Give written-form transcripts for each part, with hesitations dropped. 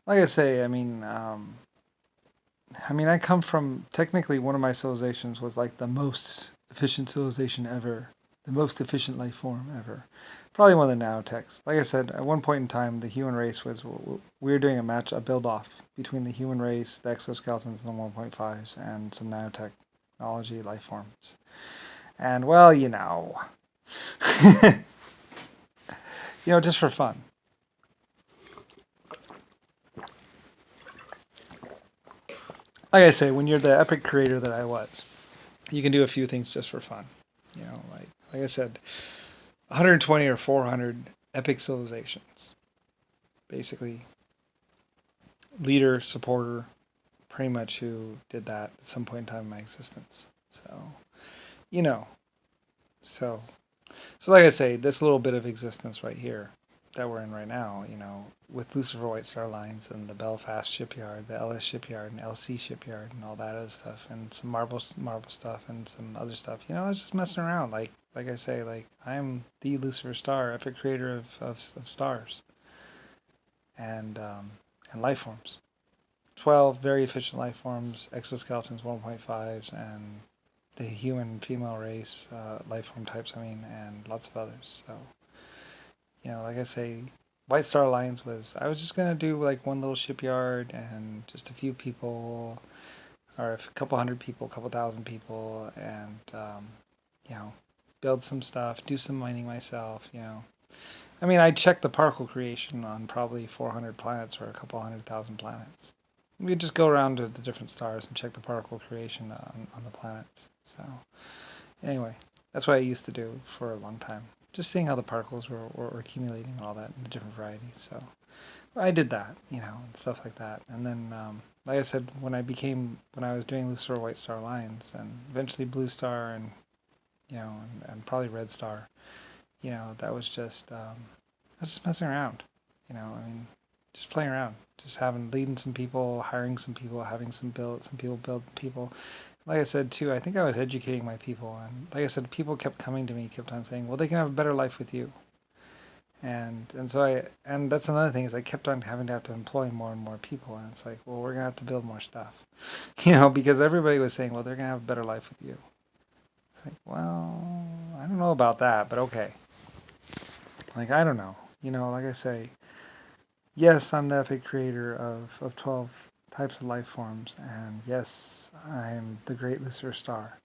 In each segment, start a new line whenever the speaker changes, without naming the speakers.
like I say, I come from technically one of my civilizations was like the most efficient civilization ever, the most efficient life form ever. Probably one of the nanotechs. Like I said, at one point in time, the human race was we were doing a build off between the human race, the exoskeletons, and the 1.5s, and some nanotechnology life forms. And well, just for fun. Like I say, when you're the epic creator that I was, you can do a few things just for fun. Like I said, 120 or 400 epic civilizations. Basically, leader, supporter, pretty much who did that at some point in time in my existence. So, you know, so so like I say, this little bit of existence right here that we're in right now, with Lucifer White Star Lines and the Belfast shipyard, the LS shipyard and LC shipyard and all that other stuff, and some marble stuff and some other stuff. I was just messing around. Like I say, like I'm the Lucifer Star, epic creator of stars and life forms. 12 very efficient life forms, exoskeletons 1.5s, and the human female race, life form types, and lots of others. So, like I say, White Star Alliance I was just going to do like one little shipyard and just a few people, or a couple hundred people, a couple thousand people, and, you know, build some stuff, do some mining myself. I checked the particle creation on probably 400 planets or a couple 100,000 planets. We just go around to the different stars and check the particle creation on the planets. So, anyway, that's what I used to do for a long time. Just seeing how the particles were accumulating and all that in the different varieties. So, I did that, and stuff like that. And then, like I said, when I was doing Lucifer White Star Lines and eventually Blue Star and probably Red Star, that was I was just messing around, just playing around, just leading some people, hiring some people, having some people build people. Like I said too, I think I was educating my people, and like I said, people kept coming to me, kept on saying, "Well, they can have a better life with you." And that's another thing is I kept on having to employ more and more people, and it's like, well, we're gonna have to build more stuff, because everybody was saying, well, they're gonna have a better life with you. It's like, well, I don't know about that, but okay. Like I don't know, like I say, yes, I'm the epic creator of 12 types of life forms, and yes, I'm the Great Lucifer Star.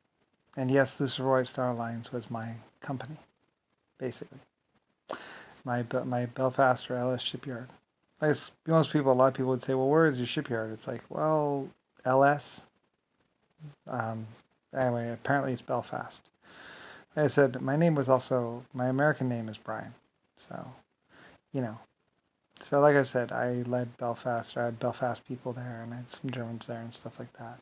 And yes, Lucifer White Star Alliance was my company, basically. My Belfast or LS shipyard. A lot of people would say, well, where is your shipyard? It's like, well, LS. Um, anyway, apparently it's Belfast. Like I said, my American name is Brian. So, you know, So, like I said, I led Belfast. I had Belfast people there, and I had some Germans there and stuff like that.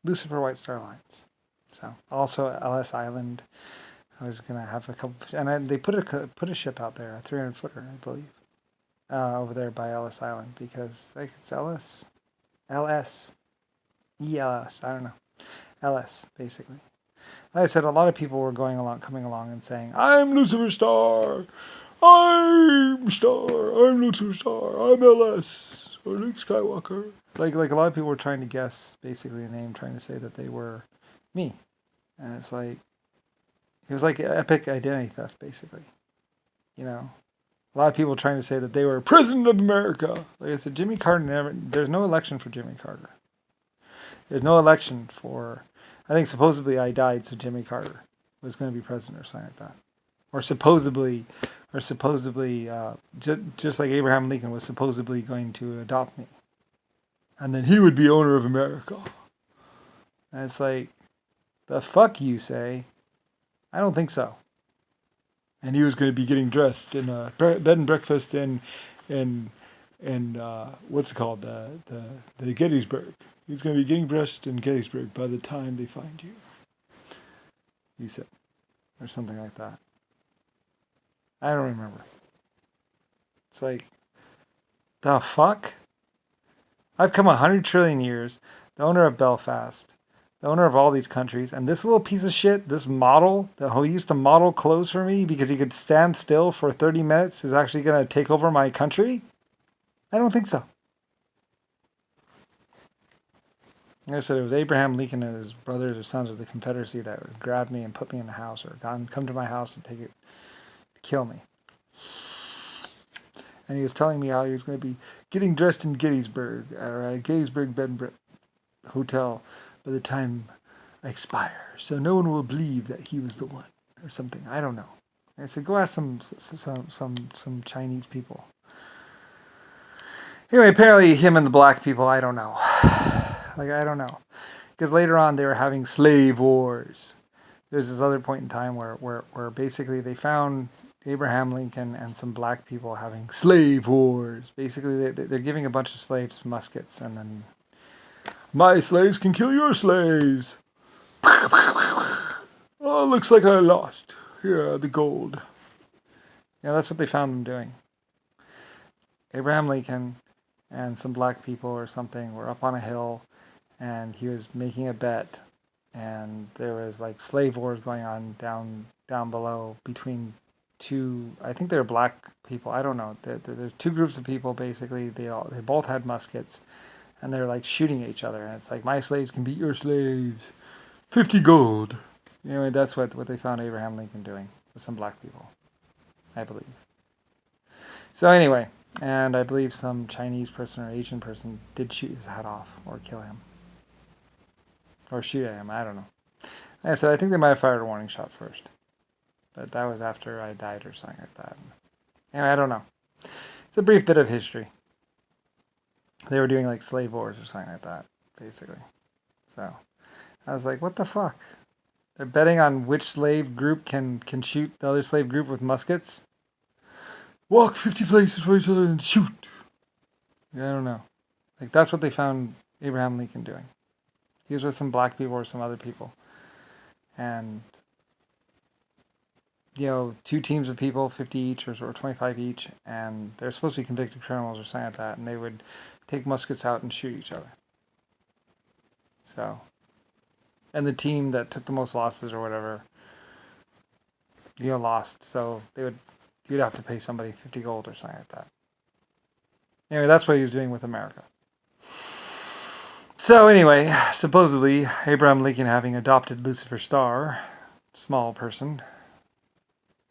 Lucifer White Star Lines. So, also Ellis Island. I was gonna have a couple, they put a ship out there, a 300 footer, I believe, over there by Ellis Island because like it's LS, ELS. I don't know, LS basically. Like I said, a lot of people were coming along, and saying, "I'm Lucifer Star. I'm Star. I'm Lucifer Star. I'm LS or Luke Skywalker." Like a lot of people were trying to guess basically a name, trying to say that they were me, and it's like it was like epic identity theft, basically. You know, a lot of people trying to say that they were President of America. Like I said, Jimmy Carter never. There's no election for Jimmy Carter. There's no election for. I think supposedly I died, so Jimmy Carter was going to be president or something like that, or supposedly, just like Abraham Lincoln was supposedly going to adopt me, and then he would be owner of America. And it's like, the fuck you say? I don't think so. And he was going to be getting dressed in a bed and breakfast in what's it called, the Gettysburg. He's going to be getting dressed in Gettysburg by the time they find you. He said, or something like that. I don't remember. It's like, the fuck? I've come 100 trillion years, the owner of Belfast, the owner of all these countries, and this little piece of shit, this model who used to model clothes for me because he could stand still for 30 minutes is actually going to take over my country? I don't think so. Like I said, it was Abraham Lincoln and his brothers or sons of the Confederacy that grabbed me and put me in the house, or come to my house and kill me. And he was telling me how he was going to be getting dressed in Gettysburg, or at a Gettysburg Bed and Hotel by the time I expire, so no one will believe that he was the one, or something. I don't know. I said, go ask some Chinese people. Anyway, apparently him and the black people, I don't know. Like, I don't know. Because later on they were having slave wars. There's this other point in time where basically they found Abraham Lincoln and some black people having slave wars. Basically, they're giving a bunch of slaves muskets, and then, my slaves can kill your slaves. Oh, looks like I lost. Here, the gold. Yeah, that's what they found them doing. Abraham Lincoln and some black people or something were up on a hill, and he was making a bet, and there was like slave wars going on down below between two. I think they were black people. I don't know. There's two groups of people basically. They both had muskets, and they're like shooting at each other. And it's like, my slaves can beat your slaves. 50 gold. Anyway, that's what they found Abraham Lincoln doing with some black people, I believe. So anyway, and I believe some Chinese person or Asian person did shoot his hat off or kill him. Or shoot at him, I don't know. Like I said, I think they might have fired a warning shot first. But that was after I died or something like that. Anyway, I don't know. It's a brief bit of history. They were doing like slave wars or something like that, basically. So I was like, what the fuck? They're betting on which slave group can shoot the other slave group with muskets? Walk 50 places for each other and shoot. Yeah, I don't know. Like, that's what they found Abraham Lincoln doing. He was with some black people or some other people. And, you know, two teams of people, 50 each or 25 each, and they're supposed to be convicted criminals or something like that, and they would take muskets out and shoot each other. So, and the team that took the most losses or whatever, you know, lost. So you'd have to pay somebody 50 gold or something like that. Anyway, that's what he was doing with America. So anyway, supposedly Abraham Lincoln having adopted Lucifer Starr, small person,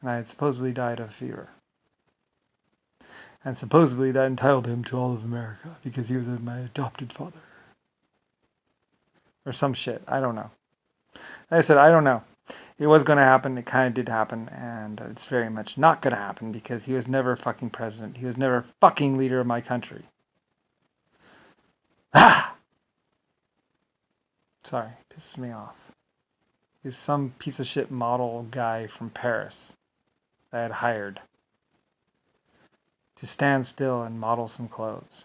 and I had supposedly died of fever. And supposedly that entitled him to all of America because he was my adopted father. Or some shit. I don't know. Like I said, I don't know. It was going to happen. It kind of did happen. And it's very much not going to happen because he was never fucking president. He was never fucking leader of my country. Ah! Sorry. Pisses me off. He's some piece of shit model guy from Paris that I had hired to stand still and model some clothes.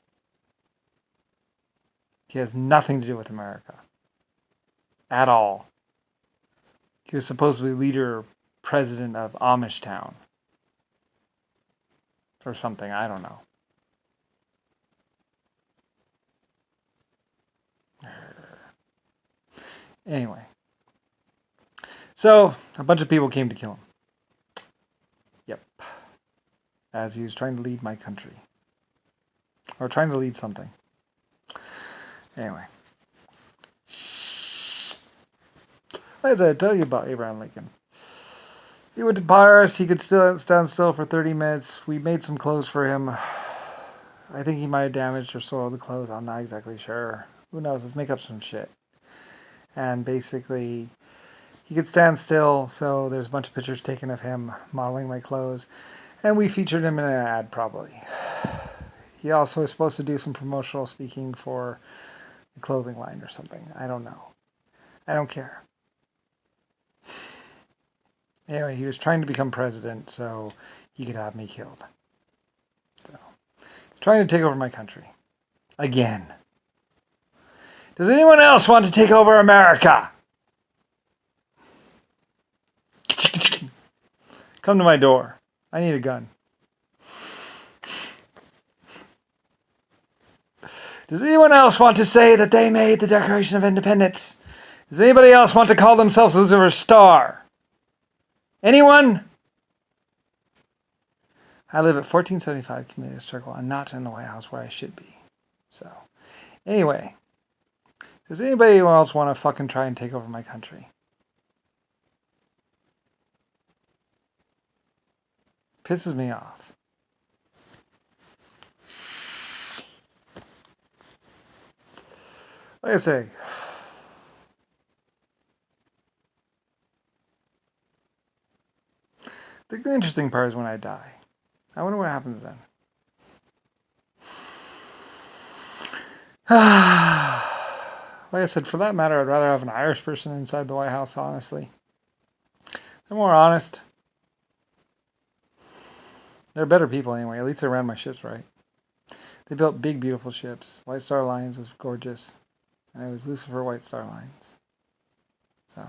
He has nothing to do with America. At all. He was supposedly leader, president of Amish Town. Or something, I don't know. Anyway. So, a bunch of people came to kill him. Yep. As he was trying to lead my country. Or trying to lead something. Anyway. As I tell you about Abraham Lincoln. He went to Paris. He could still stand still for 30 minutes. We made some clothes for him. I think he might have damaged or soiled the clothes. I'm not exactly sure. Who knows? Let's make up some shit. And basically, he could stand still. So there's a bunch of pictures taken of him modeling my clothes. And we featured him in an ad, probably. He also was supposed to do some promotional speaking for the clothing line or something. I don't know. I don't care. Anyway, he was trying to become president so he could have me killed. So, trying to take over my country. Again. Does anyone else want to take over America? Come to my door. I need a gun. Does anyone else want to say that they made the Declaration of Independence? Does anybody else want to call themselves Lucifer Starr? Anyone? I live at 1475 Community Circle and not in the White House where I should be. So, anyway, Does anybody else want to fucking try and take over my country? Pisses me off. Like I say, the interesting part is when I die. I wonder what happens then. Like I said, for that matter, I'd rather have an Irish person inside the White House, honestly. They're more honest. They're better people anyway. At least they ran my ships right. They built big, beautiful ships. White Star Lines was gorgeous. And it was Lucifer White Star Lines. So,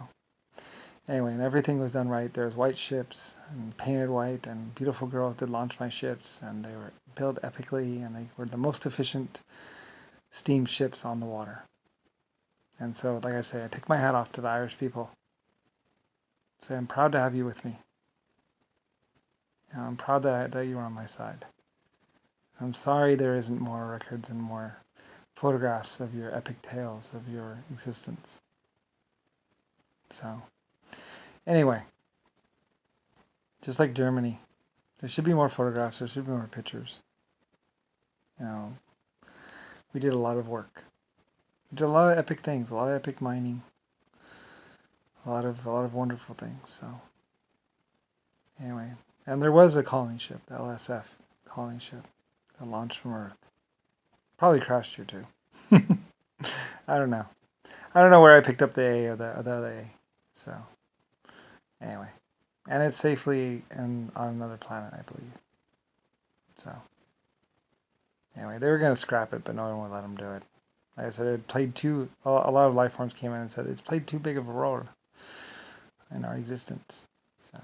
anyway, and everything was done right. There was white ships and painted white, and beautiful girls did launch my ships, and they were built epically, and they were the most efficient steam ships on the water. And so, like I say, I take my hat off to the Irish people. Say, I'm proud to have you with me. I'm proud that you were on my side. I'm sorry there isn't more records and more photographs of your epic tales of your existence. So, anyway, just like Germany, there should be more photographs, there should be more pictures. We did a lot of work. We did a lot of epic things, a lot of epic mining, a lot of wonderful things. So, anyway, and there was a colony ship, the LSF colony ship, that launched from Earth. Probably crashed here too. I don't know. I don't know where I picked up the A or the other A. So, anyway, and it's safely on another planet, I believe. So, anyway, they were going to scrap it, but no one would let them do it. Like I said, it played a lot of life forms came in and said it's played too big of a role in our existence. So,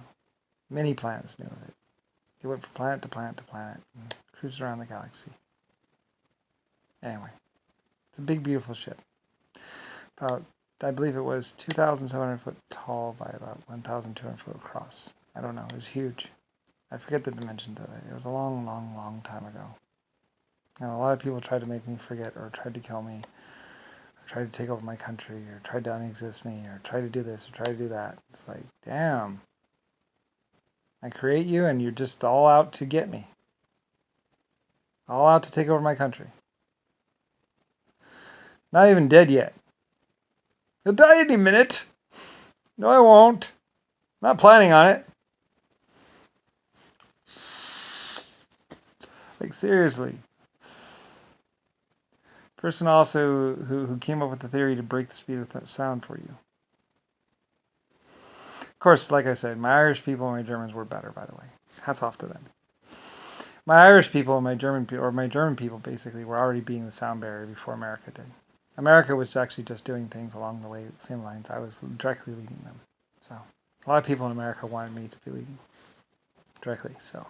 many planets knew of it. It went from planet to planet to planet and cruised around the galaxy. Anyway, it's a big, beautiful ship. I believe it was 2,700 foot tall by about 1,200 foot across. I don't know. It was huge. I forget the dimensions of it. It was a long, long, long time ago. And a lot of people tried to make me forget, or tried to kill me, or tried to take over my country, or tried to unexist me, or tried to do this, or tried to do that. It's like, damn. I create you, and you're just all out to get me. All out to take over my country. Not even dead yet. He'll die any minute. No, I won't. Not planning on it. Like, seriously. Person also who came up with the theory to break the speed of sound for you. Of course, like I said, my Irish people and my Germans were better, by the way. Hats off to them. My Irish people and my German people basically were already being the sound barrier before America did. America was actually just doing things along the way, the same lines. I was directly leading them. So a lot of people in America wanted me to be leading directly. So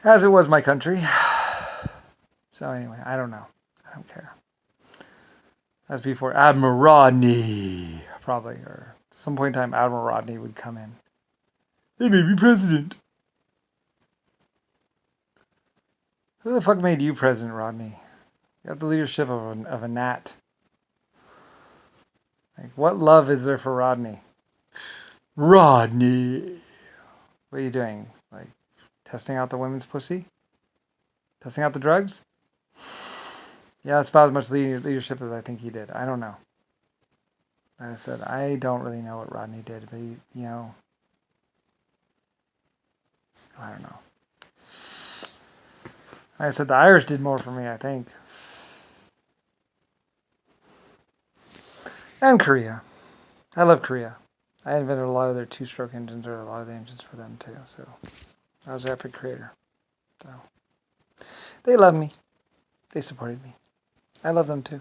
as it was my country. So anyway, I don't know. I don't care. As before, Admiral Rodney, probably, or at some point in time, Admiral Rodney would come in. They made me president. Who the fuck made you president, Rodney? You got the leadership of a gnat. Like, what love is there for Rodney? Rodney! What are you doing? Like, testing out the women's pussy? Testing out the drugs? Yeah, that's about as much leadership as I think he did. I don't know. Like I said, I don't really know what Rodney did, but he, I don't know. Like I said, the Irish did more for me, I think. And Korea. I love Korea. I invented a lot of their two-stroke engines, or a lot of the engines for them too, so I was their epic creator. So they love me. They supported me. I love them too.